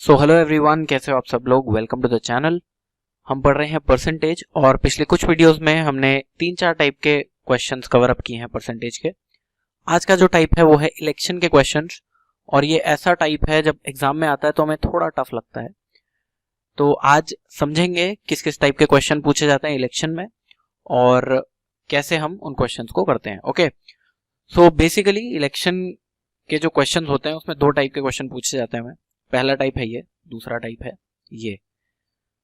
So hello everyone, कैसे हो आप सब लोग। Welcome to the channel. हम पढ़ रहे हैं परसेंटेज और पिछले कुछ वीडियोस में हमने 3-4 टाइप के क्वेश्चंस कवर अप किए हैं परसेंटेज के। आज का जो टाइप है वो है इलेक्शन के क्वेश्चंस, और ये ऐसा टाइप है जब एग्जाम में आता है तो हमें थोड़ा टफ लगता है। तो आज समझेंगे किस किस टाइप के क्वेश्चन पूछे जाते हैं इलेक्शन में और कैसे हम उन क्वेश्चंस को करते हैं। ओके, सो बेसिकली इलेक्शन के जो क्वेश्चन होते हैं उसमें 2 टाइप के क्वेश्चन पूछे जाते हैं। पहला टाइप है ये, दूसरा टाइप है ये।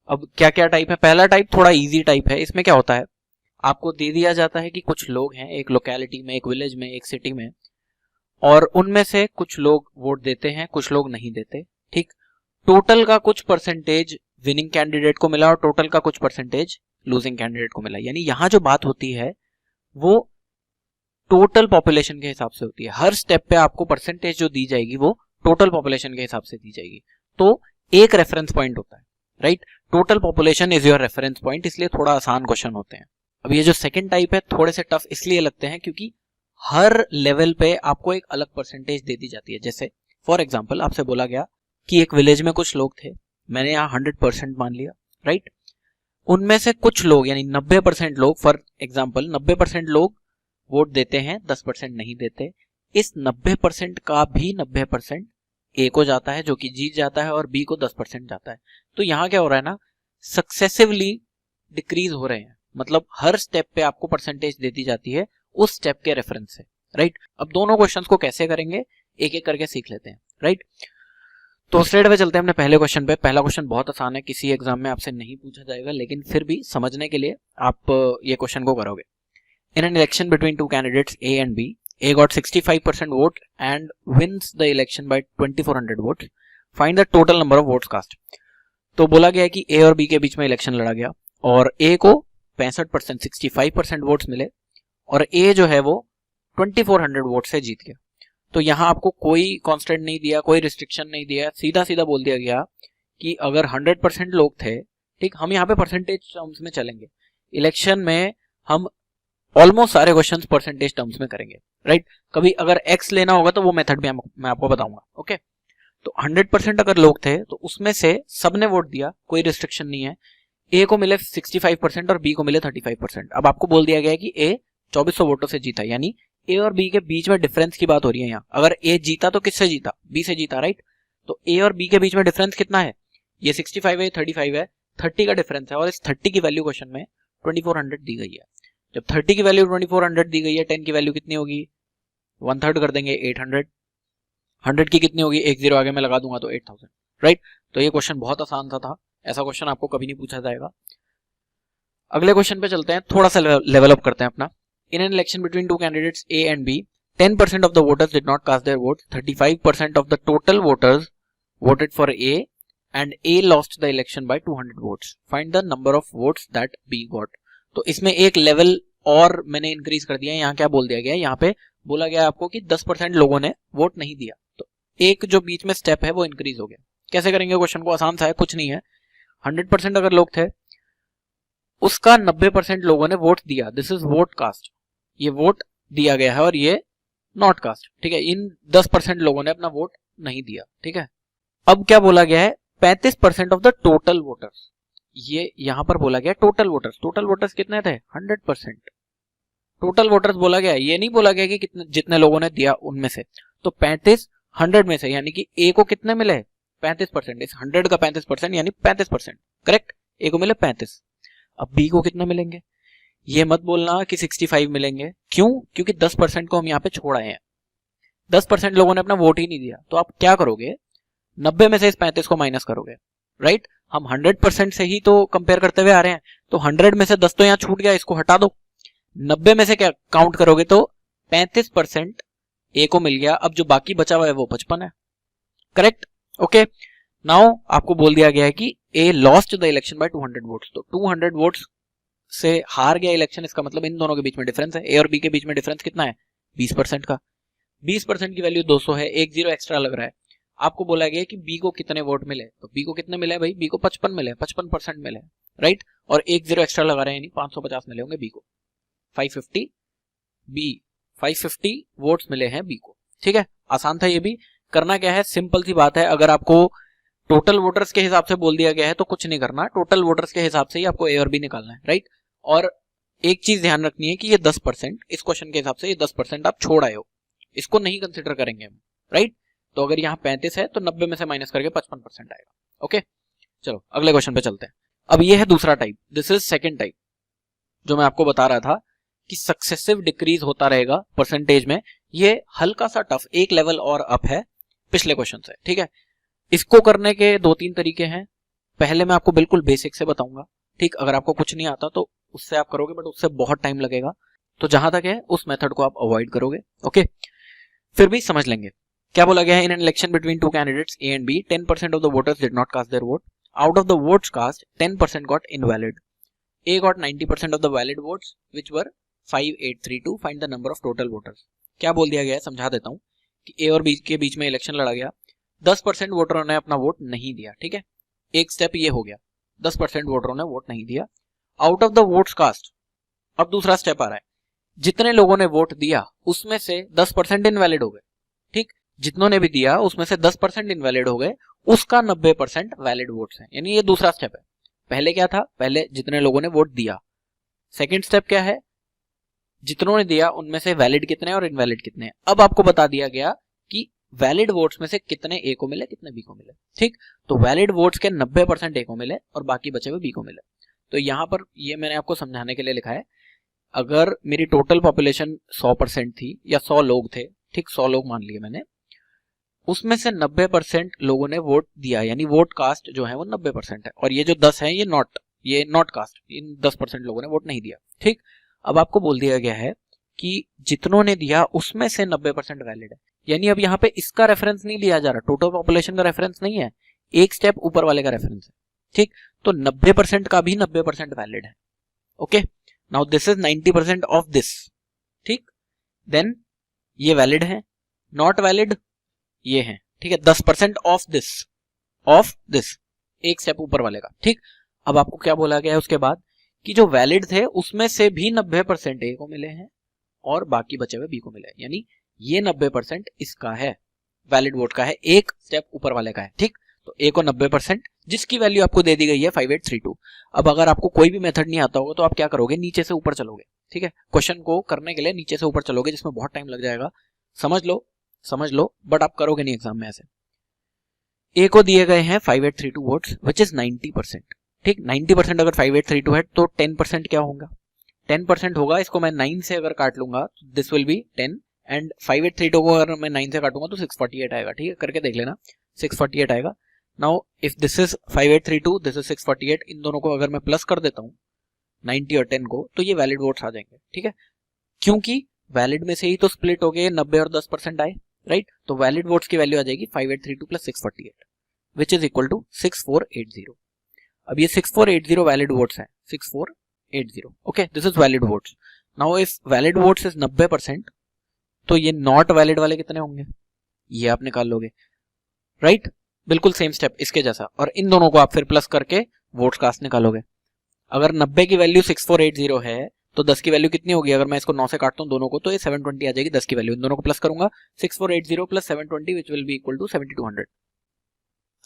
अब क्या क्या टाइप है। पहला टाइप थोड़ा इजी टाइप है। इसमें क्या होता है, आपको दे दिया जाता है कि कुछ लोग हैं एक लोकेलिटी में, एक विलेज में, एक सिटी में, और उनमें से कुछ लोग वोट देते हैं, कुछ लोग नहीं देते। ठीक, टोटल का कुछ परसेंटेज विनिंग कैंडिडेट को मिला और टोटल का कुछ परसेंटेज लूजिंग कैंडिडेट को मिला। यानी यहां जो बात होती है वो टोटल पॉपुलेशन के हिसाब से होती है। हर स्टेप पे आपको परसेंटेज जो दी जाएगी वो टोटल पॉपुलेशन के हिसाब से दी जाएगी। तो एक रेफरेंस पॉइंट होता है, right. Total population is your reference point, इसलिए थोड़ा आसान क्वेश्चन होते हैं। अब ये जो सेकंड टाइप है थोड़े से टफ इसलिए लगते हैं क्योंकि हर लेवल पे आपको एक अलग परसेंटेज दे दी जाती है। जैसे फॉर एग्जाम्पल आपसे बोला गया कि एक विलेज में कुछ लोग थे, मैंने यहाँ 100% मान लिया, राइट। उनमें से कुछ लोग यानी 90% लोग, फॉर एग्जाम्पल 90% लोग वोट देते हैं, 10% नहीं देते। इस 90% का भी 90% ए को जाता है जो कि जीत जाता है और बी को 10% जाता है। तो यहां क्या हो रहा है ना, सक्सेसिवली डिक्रीज हो रहे हैं। मतलब हर स्टेप पे आपको परसेंटेज देती जाती है उस स्टेप के रेफरेंस से, राइट। अब दोनों क्वेश्चंस को कैसे करेंगे एक एक करके सीख लेते हैं, राइट। तो स्ट्रेट अवे चलते हैं अपने पहले क्वेश्चन पे। पहला क्वेश्चन बहुत आसान है, किसी एग्जाम में आपसे नहीं पूछा जाएगा, लेकिन फिर भी समझने के लिए आप ये क्वेश्चन को करोगे। In an election between two candidates A and B, A got 65% vote and wins the election by 2400 votes. Find the total number of votes cast. तो बोला गया है कि A और B के बीच में इलेक्शन लड़ा गया और A को 65% 65% वोट्स मिले और A जो है वो 2400 वोट से जीत गया। तो यहाँ आपको कोई कांस्टेंट नहीं दिया, कोई रिस्ट्रिक्शन नहीं दिया, सीधा सीधा बोल दिया गया कि अगर 100% लोग थे, ठीक, हम यहाँ पे परसेंटेज टर्म्स में चलेंगे। इलेक्शन में हम ऑलमोस्ट सारे क्वेश्चंस परसेंटेज टर्म्स में करेंगे, राइट। कभी अगर एक्स लेना होगा तो वो मेथड भी मैं आपको बताऊंगा। ओके, तो 100% अगर लोग थे तो उसमें से सबने वोट दिया, कोई रिस्ट्रिक्शन नहीं है। ए को मिले 65% और बी को मिले 35%। अब आपको बोल दिया गया है कि ए 2400 वोटों से जीता, यानी ए और बी के बीच में डिफरेंस की बात हो रही है यहाँ। अगर ए जीता तो किससे जीता, बी से जीता, राइट। तो ए और बी के बीच में डिफरेंस कितना है, ये 65 है, 35 है, 30 का डिफरेंस है। और इस 30 की वैल्यू क्वेश्चन में 2400 दी गई है। जब 30 की वैल्यू 2400 दी गई है, 10 की वैल्यू कितनी होगी, 1/3 कर देंगे 800। 100 की कितनी होगी, एक जीरो आगे मैं लगा दूंगा तो 8000, राइट। तो ये क्वेश्चन बहुत आसान सा था, ऐसा क्वेश्चन आपको कभी नहीं पूछा जाएगा। अगले क्वेश्चन पे चलते हैं, थोड़ा सा लेवल अप करते हैं अपना। In an election between two candidates A and B, 10% of the voters did not cast their vote, 35% of the total voters voted for A and A lost the election by 200 votes. Find the number of votes that B got. तो इसमें एक level और मैंने increase कर दिया है। यहाँ क्या बोल दिया गया है, यहाँ पे बोला गया आपको कि 10% लोगों ने वोट नहीं दिया, तो एक जो बीच में स्टेप है वो इंक्रीज हो गया। कैसे करेंगे क्वेश्चन को, आसान सा है, कुछ नहीं है। 100% अगर लोग थे, उसका 90% लोगों ने वोट दिया, दिस इज वोट कास्ट, ये वोट दिया गया है और ये नॉट कास्ट, ठीक है। इन 10% लोगों ने अपना वोट नहीं दिया, ठीक है। अब क्या बोला गया है, 35% ऑफ द टोटल वोटर्स, ये यहां पर बोला गया टोटल वोटर्स। टोटल वोटर्स कितने थे, 100% टोटल वोटर्स बोला गया। ये नहीं बोला गया कि कितने, जितने लोगों ने दिया उनमें से। तो 35 100 में से, यानी कि ए को कितने मिले, 35%। इस 100 का 35% यानी 35%, करेक्ट। ए को मिले 35। अब बी को कितने मिलेंगे, ये मत बोलना कि 65 मिलेंगे, क्यों, क्योंकि 10% को हम यहाँ पे छोड़ आए हैं। 10% लोगों ने अपना वोट ही नहीं दिया। तो आप क्या करोगे, 90 में से इस 35 को माइनस करोगे, राइट। हम 100% से ही तो कंपेयर करते हुए आ रहे हैं, तो 100 में से 10 तो यहाँ छूट गया, इसको हटा दो। 90 में से क्या काउंट करोगे तो 35% ए को मिल गया। अब जो बाकी बचा हुआ है वो 55 है, करेक्ट। ओके, नाउ आपको बोल दिया गया है कि A lost the election by 200 votes. तो 200 वोट्स से हार गया इलेक्शन, इसका मतलब इन दोनों के बीच में डिफरेंस है। ए और बी के बीच में डिफरेंस कितना है, 20% का। 20% की वैल्यू 200 है, एक जीरो एक्स्ट्रा लग रहा है। आपको बोला गया कि बी को कितने वोट मिले, तो बी को कितने मिले भाई, बी को 55 मिले, 55% मिले, राइट। और एक जीरो एक्स्ट्रा लगा रहे हैं, यानी 550 मिले होंगे बी को। 550 बी 550 वोट्स मिले हैं बी को, ठीक है। आसान था ये भी। करना क्या है, सिंपल सी बात है। अगर आपको टोटल वोटर्स के हिसाब से बोल दिया गया है तो कुछ नहीं करना, टोटल वोटर्स के हिसाब से ही आपको ए और बी निकालना है, राइट। और एक चीज ध्यान रखनी है कि ये 10%, इस क्वेश्चन के हिसाब से ये 10% आप छोड़ आए हो, इसको नहीं कंसिडर करेंगे हम, राइट। तो अगर यहाँ 35 है तो 90 में से माइनस करके 55% आएगा। ओके, चलो अगले क्वेश्चन पे चलते हैं। अब ये है दूसरा type, this is second type, जो मैं आपको बता रहा था कि सक्सेसिव डिक्रीज होता रहेगा परसेंटेज में। ये हल्का सा टफ, एक लेवल और अप है पिछले क्वेश्चन से, ठीक है। इसको करने के 2-3 तरीके हैं। पहले मैं आपको बिल्कुल बेसिक से बताऊंगा, ठीक। अगर आपको कुछ नहीं आता तो उससे आप करोगे, बट उससे बहुत टाइम लगेगा, तो जहां तक है उस मेथड को आप अवॉइड करोगे। ओके, फिर भी समझ लेंगे। क्या बोला गया है, in an election between two candidates A and B 10% of the voters did not cast their vote. Out of the votes cast 10% got invalid. A got 90% of the valid votes which were 5832. Find the number of total voters. क्या बोल दिया गया है, समझा देता हूं कि A और B के बीच में इलेक्शन लड़ा गया, 10% वोटरों ने अपना वोट नहीं दिया, ठीक है। एक स्टेप ये हो गया, 10% वोटरों ने वोट नहीं दिया। Out of the votes cast, अब दूसरा स्टेप आ रहा है, जितने लोगों ने वोट दिया उसमें से 10% इनवैलिड हो गए, ठीक। जितनों ने भी दिया उसमें से 10% इनवैलिड हो गए, उसका 90% वैलिड वोट्स हैं, यानी ये दूसरा स्टेप है। पहले क्या था, पहले जितने लोगों ने वोट दिया। सेकंड स्टेप क्या है, जितनों ने दिया उनमें से वैलिड कितने और इनवैलिड कितने। अब आपको बता दिया गया कि वैलिड वोट्स में से कितने ए को मिले, कितने बी को मिले, ठीक। तो वैलिड वोट्स के 90% ए को मिले और बाकी बचे हुए बी को मिले। तो यहां पर ये मैंने आपको समझाने के लिए लिखा है, अगर मेरी टोटल पॉपुलेशन 100% थी या 100 लोग थे, ठीक, 100 लोग मान लिए मैंने, उसमें से 90% लोगों ने वोट दिया, यानी वोट कास्ट जो है वो 90% है, और ये जो 10 है ये नॉट कास्ट, इन 10% लोगों ने वोट नहीं दिया, ठीक। अब आपको बोल दिया गया है कि जितनों ने दिया उसमें से 90% वैलिड है, यानी अब यहाँ पे इसका रेफरेंस नहीं लिया जा रहा, टोटल पॉपुलेशन का रेफरेंस नहीं है, एक स्टेप ऊपर वाले का रेफरेंस है, ठीक। तो 90% का भी 90% वैलिड है। Okay, now this is 90% of this, ठीक। देन ये वैलिड है, नॉट वैलिड ये है, ठीक है। 10% ऑफ दिस, एक स्टेप ऊपर वाले का, ठीक। अब आपको क्या बोला गया है उसके बाद, कि जो वैलिड थे उसमें से भी 90% ए को मिले हैं और बाकी बचे हुए बी को मिले हैं, यानी ये 90% इसका है, वैलिड वोट का है, एक स्टेप ऊपर वाले का है, ठीक। तो ए को 90%, जिसकी वैल्यू आपको दे दी गई है 5832। अब अगर आपको कोई भी मेथड नहीं आता होगा तो आप क्या करोगे, नीचे से ऊपर चलोगे, ठीक है। क्वेश्चन को करने के लिए नीचे से ऊपर चलोगे, जिसमें बहुत टाइम लग जाएगा, समझ लो, बट आप करोगे नहीं एग्जाम में ऐसे। ए को दिए गए हैं 5832 वोट्स विच इज 90%, ठीक। 90% अगर 5832 है तो 10% क्या होगा, 10% होगा, इसको मैं 9 से अगर काट लूंगा दिस विल बी 10, एंड 5832 को अगर मैं 9 से काटूंगा तो 648 आएगा, ठीक है। करके देख लेना, 648 आएगा। Now if this is 5832, this is 648, इन दोनों को अगर मैं प्लस कर देता हूँ 90 और 10 को, तो ये वैलिड वोट्स आ जाएंगे, ठीक है। क्योंकि वैलिड में से ही तो स्प्लिट हो गए, 90 और 10% आए, राइट। तो वैलिड वोट्स की वैल्यू आ जाएगी 5832 plus 648 which is equal to 6480। अब ये 6480 वैलिड वोट्स हैं, 6480, okay, this is valid votes. Now if valid votes is 90%, तो ये नॉट वैलिड वाले कितने होंगे, ये आप निकाल लोगे, राइट। बिल्कुल सेम स्टेप इसके जैसा, और इन दोनों को आप फिर प्लस करके वोट्स कास्ट निकालोगे। अगर 90 की वैल्यू 6480 है तो 10 की वैल्यू कितनी होगी, अगर मैं इसको 9 से काटता हूँ दोनों को तो ये 720 आ जाएगी 10 की वैल्यू, इन दोनों को प्लस करूंगा 6480 plus 720 which will be equal to 7200।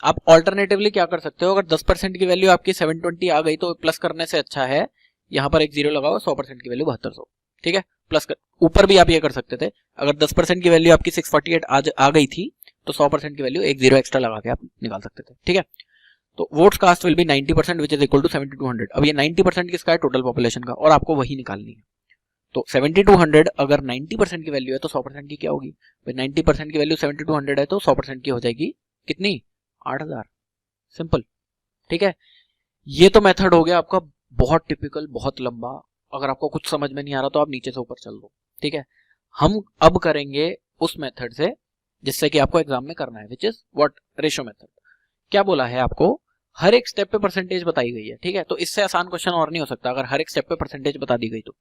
आप ऑल्टरनेटिवली क्या कर सकते हो, अगर 10% की वैल्यू आपकी 720 आ गई तो प्लस करने से अच्छा है यहाँ पर एक जीरो लगाओ, 100% की वैल्यू 7200, ठीक है। प्लस ऊपर भी आप ये कर सकते थे, अगर 10% की वैल्यू आपकी 648 आ गई थी तो 100% की वैल्यू एक जीरो एक्स्ट्रा लगा के आप निकाल सकते थे, ठीक है। तो votes cast will be 90% which is equal to 7200। अब ये 90% किसका है, टोटल पॉपुलेशन का, और आपको वही निकालनी है। तो 7200 अगर 90% की वैल्यू है तो 100% की क्या होगी, 90% की वैल्यू 7200 है तो 100% की हो जाएगी कितनी, 8000, सिंपल, ठीक है। ये तो मेथड हो गया आपका बहुत टिपिकल, बहुत लंबा। अगर आपको कुछ समझ में नहीं आ रहा तो आप नीचे से ऊपर चल दो, ठीक है। हम अब करेंगे उस मेथड से जिससे कि आपको एग्जाम में करना है, which is what, ratio method. क्या बोला है आपको, हर एक स्टेप पे परसेंटेज बताई गई है, ठीक है। तो इससे आसान क्वेश्चन और नहीं हो सकता अगर हर एक स्टेप पे परसेंटेज बता दी गई तो।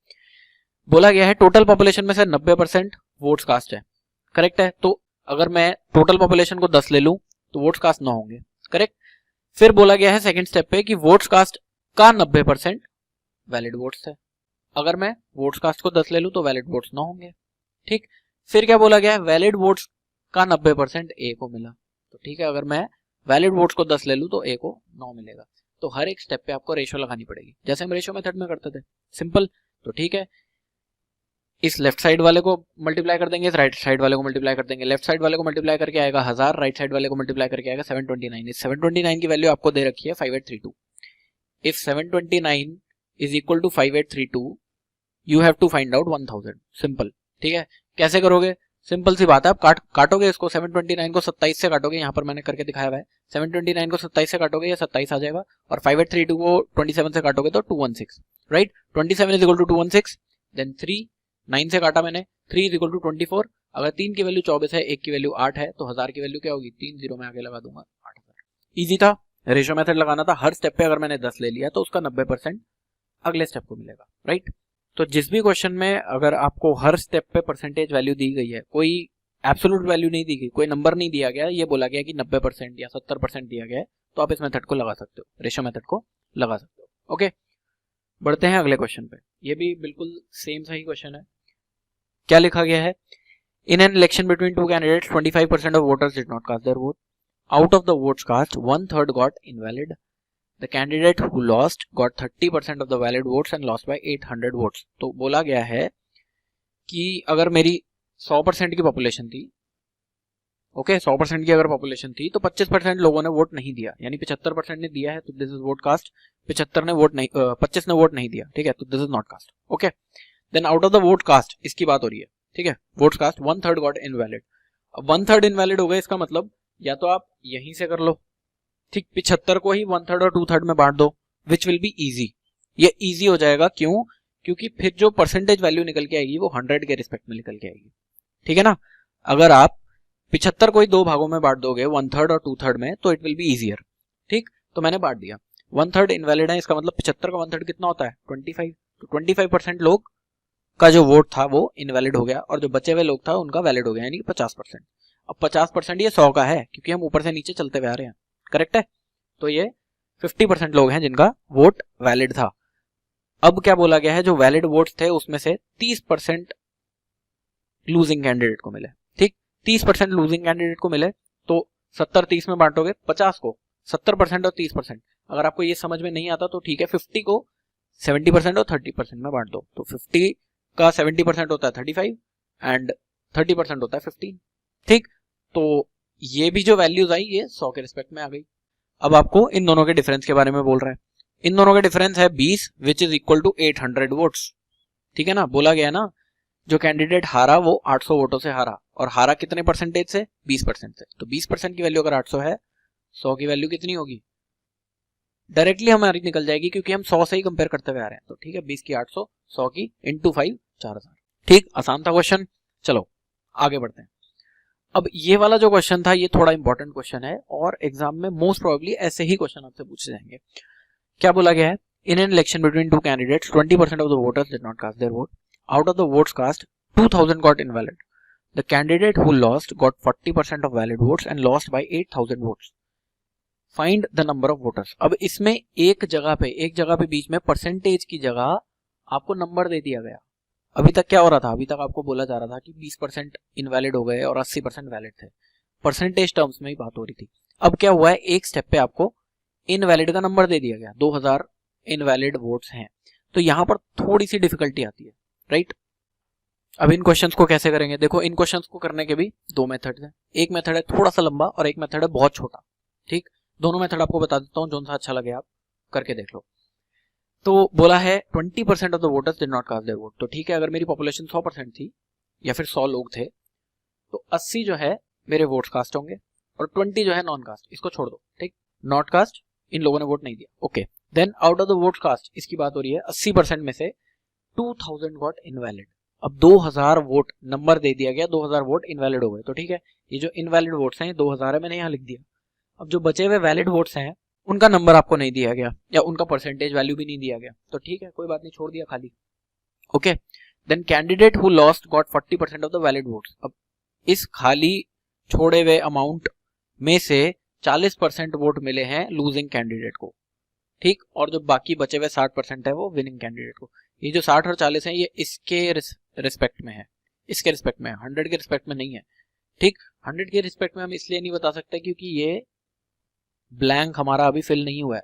बोला गया है टोटल पॉपुलेशन में से 90% वोट्स कास्ट है, करेक्ट है। तो अगर मैं टोटल पॉपुलेशन को 10 ले लूं तो वोट्स कास्ट 9 होंगे, करेक्ट। फिर बोला गया है सेकंड स्टेप पे कि वोट्स कास्ट का 90% वैलिड वोट्स है, अगर मैं वोट्स कास्ट को 10 ले लूं तो वैलिड वोट्स 9 होंगे, ठीक। फिर क्या बोला गया है, वैलिड वोट्स का 90% ए को मिला, तो ठीक है, अगर मैं वैलिड वोट्स को 10 ले लूँ तो ए को 9 मिलेगा। तो हर एक स्टेप पे आपको रेशो लगानी पड़ेगी, जैसे हम रेशो मेथड में करते थे, सिंपल। तो ठीक है, इस लेफ्ट साइड वाले को मल्टीप्लाई कर देंगे, इस राइट साइड वाले को मल्टीप्लाई कर देंगे। लेफ्ट साइड वाले को मल्टीप्लाई करके आएगा 1000, राइट साइड वाले को मल्टीप्लाई करके आएगा 729। इस 729 की वैल्यू आपको दे रखी है 5832। If 729 is equal to 5832 you have to find out 1000। Simple, ठीक है। कैसे करोगे? सिंपल सी बात है, आप काटोगे इसको, 729 को 27 से काटोगे, यहाँ पर मैंने करके दिखाया हुआ है। 729 को 27 से काटोगे, ये 27 आ जाएगा, और 5832 को 27 से काटोगे तो 216, right. 27 is equal to 216, then 3 9 से काटा मैंने, 3 इज इक्वल टू 24। अगर 3 की वैल्यू 24 है, 1 की वैल्यू 8 है, तो 1000 की वैल्यू क्या होगी? 3 0 में आगे लगा दूंगा 8000। इजी था, रेशो मेथड लगाना था। हर स्टेप पे अगर मैंने 10 ले लिया तो उसका 90% अगले स्टेप को मिलेगा, राइट। तो जिस भी क्वेश्चन में अगर आपको हर स्टेप पे परसेंटेज वैल्यू दी गई है, कोई एब्सोल्यूट वैल्यू नहीं दी गई, कोई नंबर नहीं दिया गया, ये बोला गया कि 90% या 70% दिया गया है, तो आप इस मेथड को लगा सकते हो, रेशो मेथड को लगा सकते हो। ओके, बढ़ते हैं अगले क्वेश्चन पे। ये भी बिल्कुल सेम सही क्वेश्चन है। क्या लिखा गया है? In an election between two candidates 25% of voters did not cast their vote. Out of the votes cast 1/3 got invalid. The candidate who lost got 30% of the valid votes and lost by 800 votes। तो बोला गया है कि अगर मेरी 100% की population थी, okay, 100% की अगर पॉपुलेशन थी, तो 25% लोगों ने वोट नहीं दिया, यानी 75% ने दिया है, तो दिस इज वोट कास्ट। 25 ने वोट नहीं दिया, ठीक है, तो this is not cast. Okay, then out of the vote cast, इसकी बात हो रही है, ठीक है, वोट कास्ट 1/3 गॉट इनवैलिड। अब 1/3 इनवैलिड हो गए, इसका मतलब या तो आप यहीं से कर लो, ठीक, 75 को ही 1/3 और 2/3 में बांट दो, विच विल बी इजी। ये इजी हो जाएगा, क्यों? क्योंकि फिर जो परसेंटेज वैल्यू निकल के आएगी वो 100 के रिस्पेक्ट में निकल के आएगी, ठीक है ना। अगर आप 75 को ही 2 भागों में बांट दोगे, 1/3 और 2/3 में, तो इट विल बी इजियर, ठीक। तो मैंने बांट दिया, 1/3 इनवैलिड है, इसका मतलब 75 का 1/3 कितना होता है? 25। तो 25% लोग का जो वोट था वो इनवैलिड हो गया, और जो बचे हुए लोग था उनका वैलिड हो गया, यानी 50%। अब 50% ये 100 का है, क्योंकि हम ऊपर से नीचे चलते हुए आ रहे हैं, करेक्ट है। तो ये 50% लोग हैं जिनका वोट वैलिड था। अब क्या बोला गया है? जो वैलिड वोट्स थे उसमें से 30% लूजिंग कैंडिडेट को मिले, ठीक, 30% लूजिंग कैंडिडेट को मिले, तो 70-30 में बांटोगे 50 को, 70% और 30%। अगर आपको ये समझ में नहीं आता तो ठीक है, 50 को 70% और 30% में बांट दो, तो 50 का 70% होता है 35 एंड 30% होता है 15, ठीक। तो ये भी जो वैल्यूज आई ये 100 के रिस्पेक्ट में आ गई। अब आपको इन दोनों के डिफरेंस के बारे में बोल रहा है। इन दोनों का डिफरेंस है 20 which is equal to 800 votes, ठीक है ना। बोला गया ना, जो कैंडिडेट हारा वो 800 वोटों से हारा, और हारा कितने परसेंटेज से? 20% से। तो 20% की वैल्यू अगर 800 है, 100 की वैल्यू कितनी होगी? डायरेक्टली हमारी निकल जाएगी, क्योंकि हम 100 से ही कंपेयर करते हुए आ रहे हैं। तो ठीक है, 20 की 800, 100 की इंटू 5 4000, ठीक। आसान था क्वेश्चन। चलो आगे बढ़ते हैं। अब ये वाला जो क्वेश्चन था ये थोड़ा इंपॉर्टेंट क्वेश्चन है, और एग्जाम में मोस्ट प्रोबेबली ऐसे ही क्वेश्चन आपसे पूछे जाएंगे। क्या बोला गया है? In an election between two candidates 20% of the voters did not cast their vote. Out of the votes cast 2000 got invalid. The candidate who lost got 40% of valid votes and lost by 8000 votes. Find the number of voters. अब इसमें एक जगह पे बीच में percentage की जगह आपको number दे दिया गया। अभी तक क्या हो रहा था? अभी तक आपको बोला जा रहा था कि 20% इनवैलिड हो गए और 80% वैलिड थे, परसेंटेज टर्म्स में ही बात हो रही थी। अब क्या हुआ है, एक स्टेप पे आपको इनवैलिड का नंबर दे दिया गया, 2000 इनवैलिड वोट्स हैं, तो यहां पर थोड़ी सी डिफिकल्टी आती है, राइट। अब इन क्वेश्चंस को कैसे करेंगे? देखो, इन क्वेश्चंस को करने के भी 2 मेथड हैं। एक मेथड है थोड़ा सा लंबा और एक मेथड है बहुत छोटा, ठीक। दोनों मेथड आपको बता देता हूं, जो सा अच्छा लगे आप करके देख लो। तो बोला है 20% of the voters did not cast their vote. तो ठीक है, अगर मेरी पॉपुलेशन 100% थी या फिर 100 लोग थे, तो 80 जो है मेरे वोट्स कास्ट होंगे, और 20 जो है नॉन कास्ट, इसको छोड़ दो, ठीक। नॉट कास्ट, इन लोगों ने वोट नहीं दिया, okay. Then out of the votes cast, इसकी बात हो रही है 80% में से 2000 गॉट इनवैलिड। अब 2000 वोट नंबर दे दिया गया, 2000 वोट इनवैलिड हो गए। तो ठीक है, ये जो इनवैलिड वोट्स हैं 2000 है, मैंने यहाँ लिख दिया। अब जो बचे हुए वैलिड वोट्स हैं उनका नंबर आपको नहीं दिया गया, या उनका परसेंटेज वैल्यू भी नहीं दिया गया, तो ठीक है, कोई बात नहीं, छोड़ दिया खाली, okay. Then candidate who lost got 40% of the valid votes. अब इस खाली छोड़े हुए अमाउंट में से 40% वोट मिले हैं लूजिंग कैंडिडेट को, ठीक, और जो बाकी बचे हुए 60% है वो विनिंग कैंडिडेट को। ये जो 60 और 40 है ये इसके रिस्पेक्ट में है, इसके रिस्पेक्ट में है, 100 के रिस्पेक्ट में नहीं है, ठीक। 100 के रिस्पेक्ट में हम इसलिए नहीं बता सकते क्योंकि ये ब्लैंक हमारा अभी फिल नहीं हुआ है,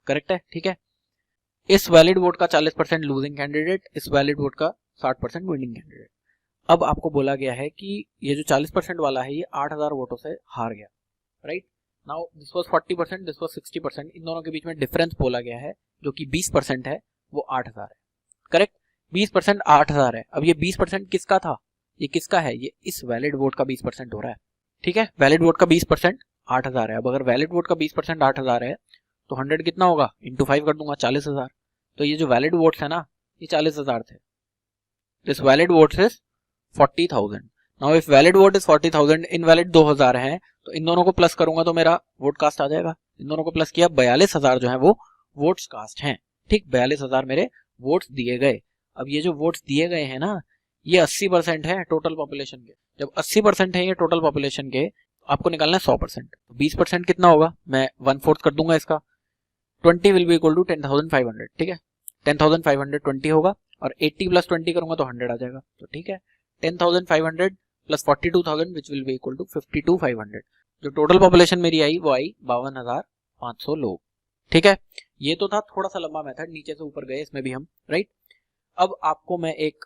करेक्ट है, ठीक है। इस वैलिड वोट का 40% लूजिंग कैंडिडेट, इस वैलिड वोट का 60% विनिंग कैंडिडेट। अब आपको बोला गया है कि ये जो 40% वाला है ये 8000 वोटों से हार गया, right. Now this was 40%, this was 60%, इन दोनों के बीच में डिफरेंस बोला गया है जो कि 20% है, वो 8000 है, करेक्ट। 20% 8000 है। अब ये 20% किसका था, ये किसका है, ये इस वैलिड वोट का 20% हो रहा है, ठीक है। वैलिड वोट का 20% 8000 है। अब अगर वैलिड वोट का 20% 8000 है तो 100 कितना होगा, इंटू 5 कर दूंगा, 40000। तो ये जो वैलिड वोट्स है ना, ये 40000 थे। This valid votes is 40,000। Now if valid vote is 40,000, invalid 2000 है, तो इन दोनों को प्लस करूंगा तो मेरा वोट कास्ट आ जाएगा। इन दोनों को प्लस किया, 42000 जो है वो वोट्स कास्ट हैं, ठीक। 42000 मेरे वोट्स दिए गए। अब ये जो वोट्स दिए गए हैं ना, ये 80% है टोटल पॉपुलेशन के। जब 80% है ये टोटल पॉपुलेशन के, आपको निकालना है 100%। 20% कितना होगा, मैं 1/4 कर दूंगा इसका, 20 विल बी इक्वल टू 10,500, ठीक है। 10,520 होगा, और 80 प्लस 20 करूंगा तो 100 आ जाएगा, तो ठीक है। 10,500 plus 42,000 which will be equal to 52,500। जो टोटल पॉपुलेशन मेरी आई वो आई 52,500 लोग, ठीक है। ये तो था थोड़ा सा लंबा मेथड, नीचे से ऊपर गए इसमें भी हम, राइट। अब आपको मैं एक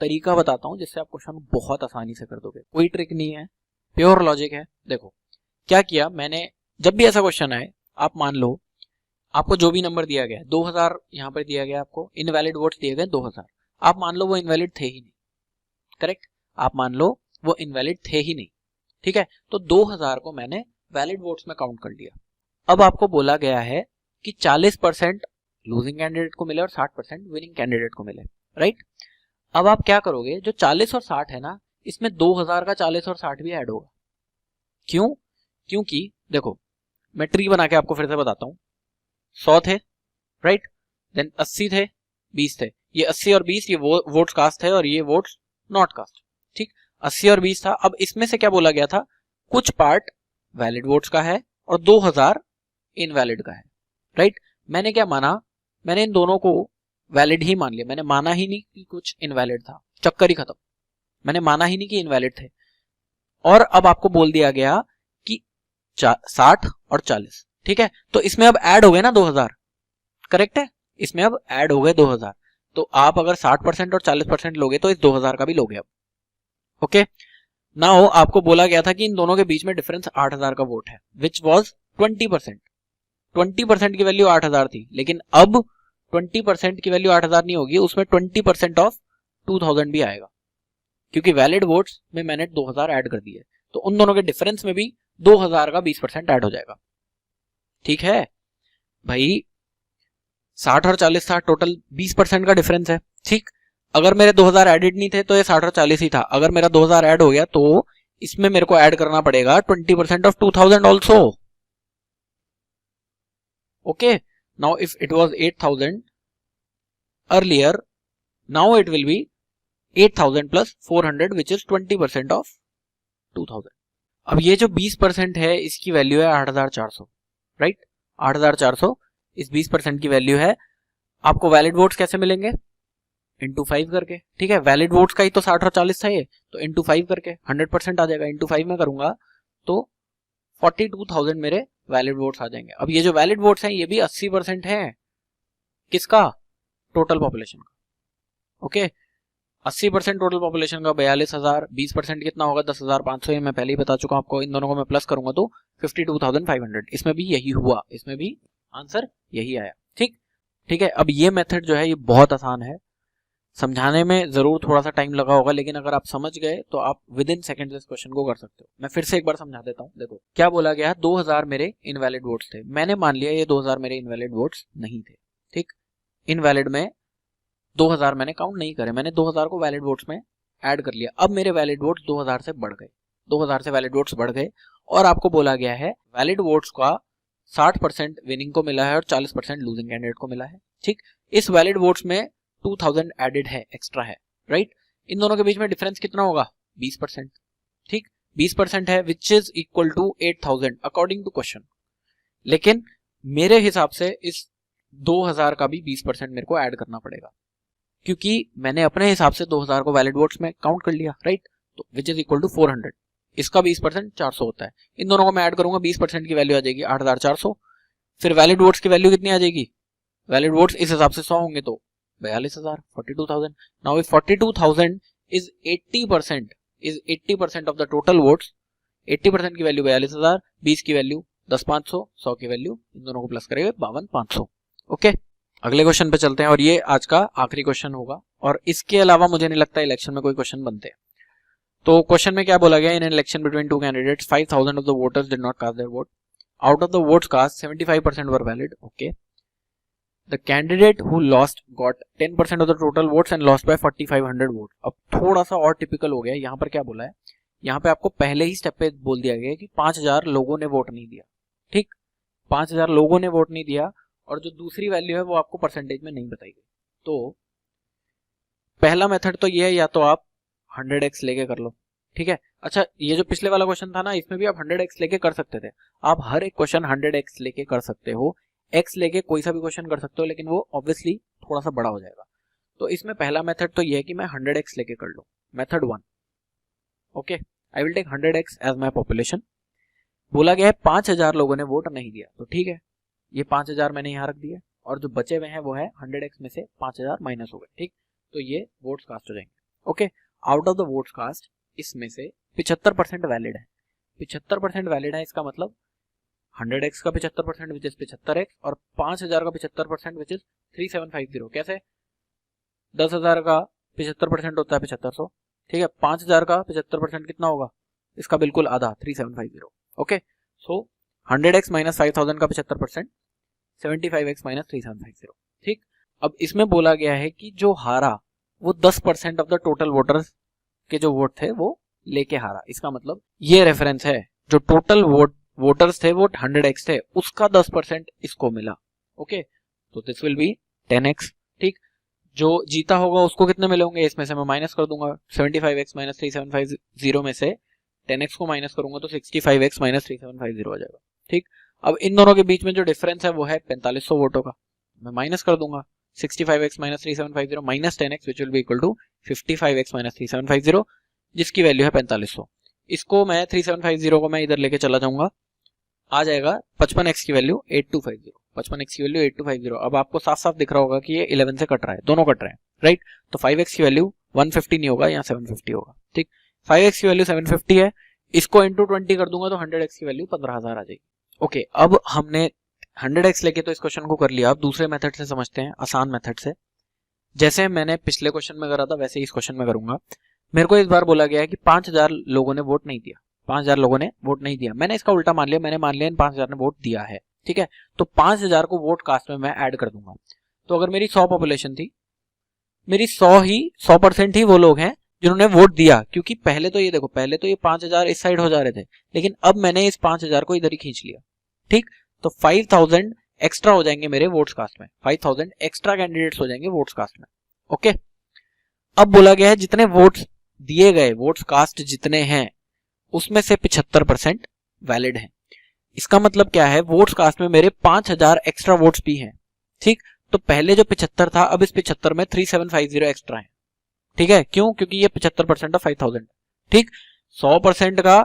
तरीका बताता हूं जिससे आप क्वेश्चन बहुत आसानी से कर दोगे, कोई ट्रिक नहीं है, प्योर लॉजिक है। देखो क्या किया मैंने, जब भी ऐसा क्वेश्चन आए, आप मान लो आपको जो भी नंबर दिया गया है 2000 यहाँ पर दिया गया, आपको इनवैलिड वोट्स दिए गए 2000, आप मान लो वो इनवैलिड थे ही नहीं, करेक्ट, आप मान लो वो इनवैलिड थे ही नहीं, ठीक है। तो 2000 को मैंने वैलिड वोट्स में काउंट कर लिया। अब आपको बोला गया है कि 40% लूजिंग कैंडिडेट को मिले और 60% विनिंग कैंडिडेट को मिले, राइट। अब आप क्या करोगे, जो 40 और 60 है ना, इसमें 2000 का 40 और 60 भी ऐड होगा। क्यों, क्योंकि देखो मैं ट्री बना के आपको फिर से बताता हूं, 100 थे, राइट, देन 80 थे, 20 थे, ये 80 और 20 ये वोट्स कास्ट है और ये वोट्स नॉट कास्ट, ठीक। 80 और 20 था। अब इसमें से क्या बोला गया था, कुछ पार्ट वैलिड वोट्स का है और 2000 इनवैलिड का है, राइट। मैंने क्या माना, मैंने इन दोनों को वैलिड ही मान लिया, मैंने माना ही नहीं कि कुछ इनवैलिड था, चक्कर ही खत्म, मैंने माना ही नहीं कि इनवैलिड थे। और अब आपको बोल दिया गया कि 60 और 40, ठीक है। तो इसमें अब ऐड हो गए ना 2000, करेक्ट है, इसमें अब ऐड हो गए 2000। तो आप अगर 60% और 40% लोगे तो इस 2000 का भी लोगे अब, ओके। नाउ आपको बोला गया था कि इन दोनों के बीच में डिफरेंस 8000 का वोट है, विच वॉज 20%। 20% की वैल्यू 8000 थी, लेकिन अब 20% की वैल्यू 8000 नहीं होगी, उसमें 20% ऑफ 2000 भी आएगा, क्योंकि वैलिड वोट्स में मैंने 2000 ऐड कर दिए, तो उन दोनों के डिफरेंस में भी 2000 का 20% ऐड हो जाएगा, ठीक है भाई। 60 और 40 था, टोटल 20% का डिफरेंस है, ठीक। अगर मेरे 2000 एडिड नहीं थे तो ये 60 और 40 ही था, अगर मेरा 2000 ऐड हो गया तो इसमें मेरे को ऐड करना पड़ेगा 20% of 2000 also, okay. Now if it was 8000 earlier, now it will be 8000 plus 400 which is 20% of 2000। अब ये जो 20% है इसकी वैल्यू है 8400, राइट। 8400 इस 20% की वैल्यू है। आपको वैलिड वोट्स कैसे मिलेंगे, इंटू 5 करके, ठीक है। वैलिड वोट्स का ही तो 60 और 40 था ये, तो इंटू 5 करके 100% आ जाएगा, इंटू 5 में करूंगा तो 42,000 मेरे वैलिड वोट्स आ जाएंगे। अब ये जो वैलिड वोट्स हैं ये भी 80% है, किसका, टोटल पॉपुलेशन का, ओके। 80% टोटल पॉपुलेशन का 42,000, 20% कितना होगा 10,500, ये मैं पहले ही बता चुका हूं आपको। इन दोनों को मैं प्लस करूंगा तो 52,500, इसमें भी यही हुआ, इसमें भी आंसर यही आया, ठीक, ठीक है। अब ये मेथड जो है ये बहुत आसान है, समझाने में जरूर थोड़ा सा टाइम लगा होगा, लेकिन अगर आप समझ गए तो आप विद इन सेकंड इस क्वेश्चन को कर सकते हो। मैं फिर से एक बार समझा देता हूँ। देखो क्या बोला गया, 2000 मेरे इनवैलिड वोट्स थे, मैंने मान लिया ये 2000 मेरे इनवैलिड वोट्स नहीं थे, ठीक। इनवैलिड में 2000 मैंने काउंट नहीं करे, मैंने 2000 को वैलिड वोट्स में ऐड कर लिया। अब मेरे वैलिड वोट्स 2000 से बढ़ गए, 2000 से वैलिड वोट्स बढ़ गए, और आपको बोला गया है वैलिड वोट्स का 60% विनिंग को मिला है और 40% लूजिंग कैंडिडेट को मिला है, ठीक। इस वैलिड वोट्स में 2000 एडेड है, एक्स्ट्रा है, राइट। इन दोनों के बीच में डिफरेंस कितना होगा, 20%, ठीक। 20% है which is equal to 8000 according to question. लेकिन मेरे हिसाब से इस 2000 का भी 20% मेरे को ऐड करना पड़ेगा, क्योंकि मैंने अपने हिसाब से 2000 को वैलिड वोट्स में काउंट कर लिया, राइट। तो विच इज इक्वल टू 400, इसका 20% 400 होता है। इन दोनों को मैं ऐड करूंगा, 20% की वैल्यू आ जाएगी 8400। फिर वैलिड वोट्स की वैल्यू कितनी आ जाएगी, वैलिड वोट्स इस हिसाब से 100 होंगे तो 42,000, 42,000। Now if 42,000 is 80% of the total votes, 80% की वैल्यू 42,000, 20 की वैल्यू 10,500, 100 की वैल्यू, इन दोनों को प्लस करेंगे 52,500। ओके, अगले क्वेश्चन पे चलते हैं और ये आज का आखिरी क्वेश्चन होगा और इसके अलावा मुझे नहीं लगता इलेक्शन में कोई क्वेश्चन बनते हैं। तो क्वेश्चन में क्या बोला गया, in an election between two candidates 5,000 of the voters did not cast their vote, out of the votes cast 75% were valid. Okay, the candidate who lost got 10% of the total votes and lost by 4,500 vote. अब थोड़ा सा और typical हो गया, यहाँ पर क्या बोला है, यहाँ पे आपको पहले ही स्टेप पे बोल दिया गया है कि 5,000 लोगों ने वोट नहीं दिया। ठीक, 5,000 लोगों ने वोट नहीं दिया और जो दूसरी वैल्यू है वो आपको परसेंटेज में नहीं बताई गई। तो पहला मेथड तो ये है, या तो आप 100x लेके कर लो। ठीक है, अच्छा ये जो पिछले वाला क्वेश्चन था ना, इसमें भी आप 100x लेके कर सकते थे। आप हर एक क्वेश्चन 100x लेके कर सकते हो, x लेके कोई सा भी क्वेश्चन कर सकते हो, लेकिन वो ऑब्वियसली थोड़ा सा बड़ा हो जाएगा। तो इसमें पहला मेथड तो ये है कि मैं 100x लेके कर लूं, method 1। Okay, I will take 100x as my population. बोला गया है 5,000 लोगों ने वोट नहीं दिया, तो ठीक है, ये 5,000 मैंने यहाँ रख दिया और जो बचे हुए हैं वो है 100x में से 5,000 माइनस हो गए। ठीक, तो ये वोट्स कास्ट हो जाएंगे। Okay, out of the votes cast इसमें से 75% वैलिड है। 75% वैलिड है, इसका मतलब 100x का 75% विच इज 75x और 5,000 का 75% विच इज 3750। कैसे, 10,000 का 75% होता है 7500। ठीक है, 5,000 का 75% कितना होगा, इसका बिल्कुल आधा 3750। ओके, सो 100x माइनस 5,000 का 75%, 75x माइनस 3750। ठीक, अब इसमें बोला गया है कि जो हारा वो 10% ऑफ द टोटल वोटर्स के जो वोट थे वो लेके हारा। इसका मतलब ये रेफरेंस है, जो टोटल वोटर्स थे वो 100x थे, उसका 10% इसको मिला। ओके, तो दिस विल बी 10x। ठीक, जो जीता होगा उसको कितने मिले होंगे, इसमें से मैं माइनस कर दूंगा 75x माइनस 3750 में से 10x को माइनस करूंगा तो 65x माइनस 3750 हो जाएगा। ठीक, अब इन दोनों के बीच में जो डिफरेंस है वो है 4500 वोटों का, मैं माइनस कर दूंगा 65x minus 3750 minus 10x which will be equal to 55x minus 3750, जिसकी वैल्यू है 4500। इसको मैं 3750 को मैं इधर लेके चला जाऊंगा, आ जाएगा 55x की वैल्यू 8250, 55x की वैल्यू 8250। अब आपको साफ साफ दिख रहा होगा कि ये 11 से कट रहा है, दोनों कट रहे हैं, राइट। तो 5x की वैल्यू 150 नहीं होगा, यहाँ 750 होगा। ठीक, 5x की वैल्यू 750 है, इसको इंटू 20 कर दूंगा तो 100x की वैल्यू 15,000 आ जाएगी। ओके, अब हमने 100x लेके तो इस क्वेश्चन को कर लिया। अब दूसरे मेथड से समझते हैं, आसान मेथड से। जैसे मैंने पिछले क्वेश्चन में करा था वैसे इस क्वेश्चन में करूंगा। मेरे को इस बार बोला गया है कि 5,000 लोगों ने वोट नहीं दिया, 5,000 लोगों ने वोट नहीं दिया। मैंने इसका उल्टा मान लिया, मैंने मान लिया इन 5,000 ने वोट दिया है। ठीक है, तो 5,000 को वोट कास्ट में मैं ऐड कर दूंगा। तो अगर मेरी 100 पॉपुलेशन थी, मेरी 100% ही वो लोग हैं जिन्होंने वोट दिया, क्योंकि पहले तो ये देखो, पहले तो ये 5,000 इस साइड हो जा रहे थे, लेकिन अब मैंने इस 5,000 को इधर ही खींच लिया। ठीक, तो 5,000 एक्स्ट्रा हो जाएंगे मेरे वोट्स कास्ट में, 5,000 एक्स्ट्रा कैंडिडेट्स हो जाएंगे वोट्स कास्ट में। ओके, अब बोला गया है जितने वोट्स दिए गए, वोट्स कास्ट जितने हैं उसमें से 75% वैलिड है। इसका मतलब क्या है, वोट्स कास्ट में मेरे 5,000 एक्स्ट्रा वोट्स भी हैं। ठीक, तो पहले जो 75 था, अब इस 75 में 3750 एक्स्ट्रा है। ठीक है, क्यों, क्योंकि ये 75% ऑफ 5,000। ठीक, 100% का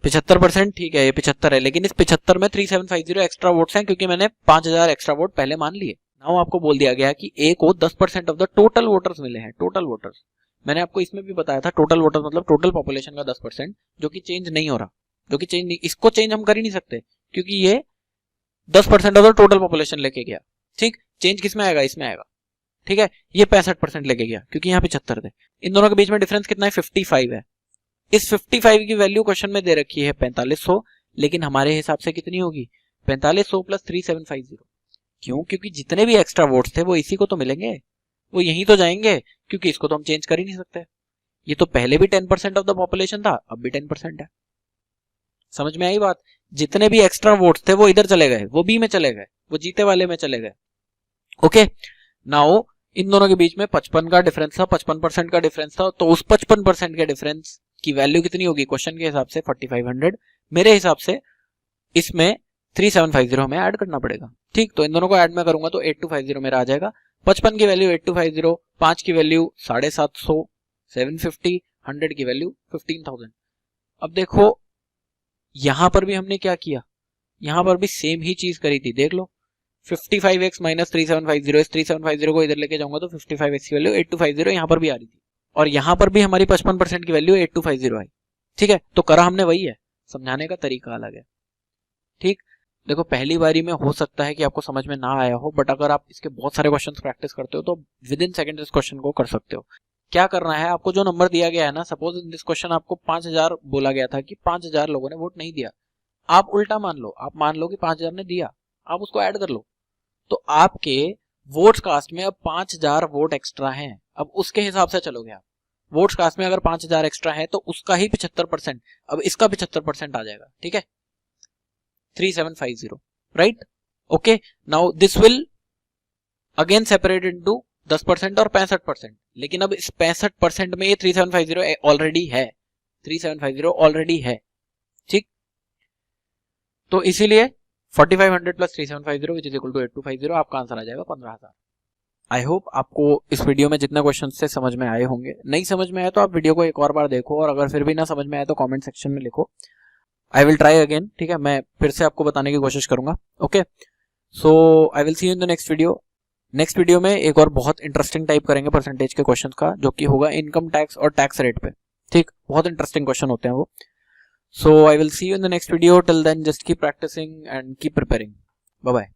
75%, ठीक है ये 75 है, लेकिन इस 75 में 3750 एक्स्ट्रा वोट्स हैं क्योंकि मैंने 5,000 एक्स्ट्रा वोट पहले मान लिए। नाउ आपको बोल दिया गया कि ए को 10% ऑफ द टोटल वोटर्स मिले हैं, टोटल वोटर्स। मैंने आपको इसमें भी बताया था, टोटल वोटर्स मतलब टोटल पॉपुलेशन का 10%, जो कि चेंज नहीं हो रहा, जो कि चेंज नहीं, इसको चेंज हम कर ही नहीं सकते क्योंकि ये 10% ऑफ द टोटल पॉपुलेशन लेके गया। ठीक, चेंज किस में आएगा, इसमें आएगा। ठीक है, ये 65% लेके गया क्योंकि यहाँ 75 थे। इन दोनों के बीच में डिफरेंस कितना है, 55 है। इस 55 की वैल्यू क्वेश्चन में दे रखी है 4500, लेकिन हमारे हिसाब से कितनी होगी, 4500 प्लस 3750। क्यों, क्योंकि जितने भी एक्स्ट्रा वोट्स थे वो इसी को तो मिलेंगे, वो यहीं तो जाएंगे, क्योंकि इसको तो हम चेंज कर ही नहीं सकते। ये तो पहले भी 10% ऑफ द पॉपुलेशन था, अब भी 10% है। समझ में आई बात, जितने भी एक्स्ट्रा वोट्स थे वो इधर चले गए, वो बी में चले गए, वो जीते वाले में चले गए। ओके, नाउ इन दोनों के बीच में 55 का डिफरेंस था, 55% का डिफरेंस था, तो उस 55% के डिफरेंस की वैल्यू कितनी होगी क्वेश्चन के हिसाब से 4500। मेरे हिसाब से इसमें 3750 हमें ऐड करना पड़ेगा। ठीक, तो इन दोनों को ऐड में करूंगा तो 8250 मेरा आ जाएगा। 55 की वैल्यू 8250, 5 की वैल्यू 750, 750, 100 की वैल्यू 15,000। अब देखो यहां पर भी हमने क्या किया, यहां पर भी सेम ही चीज करी थी, देख लो 55x माइनस 3750, इस 3750 को इधर लेके जाऊंगा तो 55x की वैल्यू 8250 यहां पर भी आ रही थी, और यहां पर भी हमारी 55% की वैल्यू 8250 आई। ठीक है, तो करा हमने वही है, समझाने का तरीका अलग है। ठीक, देखो पहली बारी में हो सकता है कि आपको समझ में ना आया हो, बट अगर आप इसके बहुत सारे क्वेश्चंस प्रैक्टिस करते हो तो विद इन सेकंड इस क्वेश्चन को कर सकते हो। क्या करना है, आपको जो नंबर दिया गया है ना, सपोज इन दिस क्वेश्चन आपको 5000 बोला गया था कि 5000 लोगों ने वोट नहीं दिया, आप उल्टा मान लो, आप मान लो कि 5000 ने दिया, आप उसको ऐड कर लो, तो आपके वोट्स कास्ट में अब 5000 वोट एक्स्ट्रा हैं। अब उसके हिसाब से चलोगे आप, वोट्स कास्ट में अगर 5000 एक्स्ट्रा है तो उसका ही 75%, अब इसका 75% आ जाएगा। ठीक है, 3750, right. Okay, now this will again separate into 10% और 65%, लेकिन अब इस 65% में ये 3750 ऑलरेडी है, 3750 ऑलरेडी है। ठीक, तो इसीलिए 4500 plus 3750 which is equal to 8250, आपका आंसर आ जाएगा 15000। आई होप आपको इस वीडियो में जितने क्वेश्चन से समझ में आए होंगे। नहीं समझ में आए तो आप वीडियो को एक और बार देखो, और अगर फिर भी ना समझ में आए तो कमेंट सेक्शन में लिखो, आई विल ट्राई अगेन। ठीक है, मैं फिर से आपको बताने की कोशिश करूंगा। Okay, so I will see you in the next video. Next video में एक और बहुत इंटरेस्टिंग टाइप करेंगे परसेंटेज के क्वेश्चन का, जो कि होगा इनकम टैक्स और टैक्स रेट पे। ठीक, बहुत इंटरेस्टिंग क्वेश्चन होते हैं वो। So I will see you in the next video. Till then, just keep practicing and keep preparing. Bye bye.